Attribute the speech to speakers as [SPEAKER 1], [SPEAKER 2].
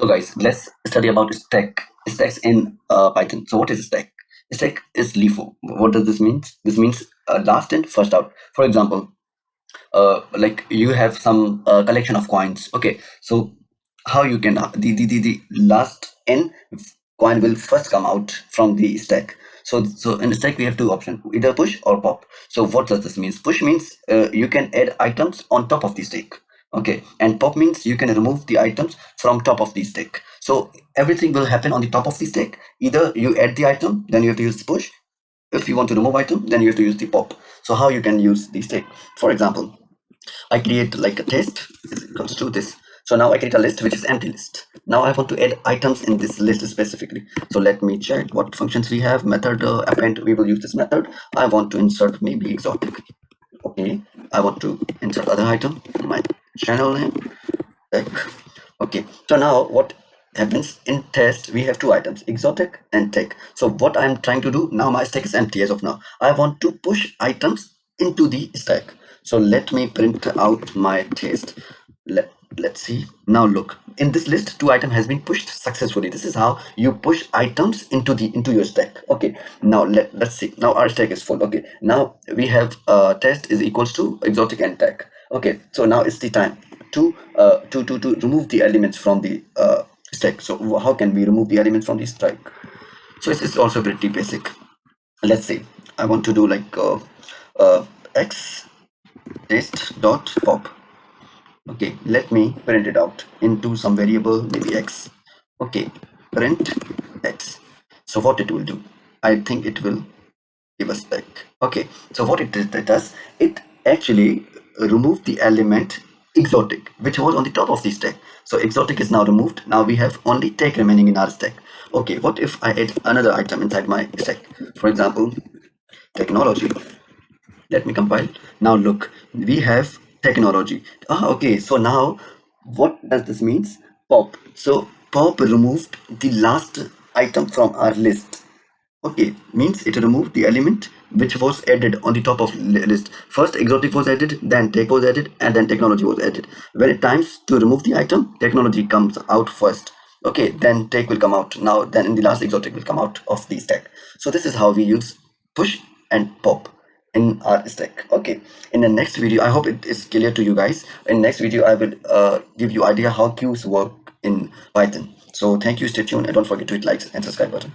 [SPEAKER 1] So guys, let's study about stacks in Python. So what is a stack? A stack is LIFO. What does this mean? This means last in, first out. For example, like you have some collection of coins. Okay, so how you can the last in coin will first come out from the stack. So in the stack we have two options, either push or pop. So what does this mean? Push means you can add items on top of the stack. Okay, and pop means you can remove the items from top of the stack. So everything will happen on the top of the stack. Either you add the item, then you have to use push. If you want to remove item, then you have to use the pop. So how you can use the stack? For example, I create like a test is equals to this. So now I create a list which is empty list. Now I want to add items in this list specifically. So let me check what functions we have. Method append, we will use this method. I want to insert maybe exotic. Okay, I want to insert other item, my channel name, tech. Okay, so now what happens in test, we have two items, exotic and tech. So what I'm trying to do now, my stack is empty as of now. I want to push items into the stack. So let me print out my test. Let's see. Now look, in this list two item has been pushed successfully. This is how you push items into your stack. Okay, now let's see. Now our stack is full. Okay, now we have test is equals to exotic and tech. Okay, so now it's the time to remove the elements from the stack. So how can we remove the elements from the stack? So it's also pretty basic. Let's say I want to do like x test dot pop. Okay, let me print it out into some variable, maybe x. Okay, print x. So what it will do, I think it will give us back. Okay, so what it does, it actually remove the element exotic which was on the top of the stack. So exotic is now removed. Now we have only tech remaining in our stack. Okay, what if I add another item inside my stack? For example, technology. Let me compile. Now look, we have technology. Okay, so now what does this means? Pop. So pop removed the last item from our list. Okay, means it removed the element which was added on the top of list. First exotic was added, then tech was added, and then technology was added. When it times to remove the item, technology comes out first. Okay, then tech will come out. Now then in the last exotic will come out of the stack. So this is how we use push and pop in our stack. Okay, in the next video, I hope it is clear to you guys. In next video I will give you idea how queues work in Python. So thank you, stay tuned, and don't forget to hit likes and subscribe button.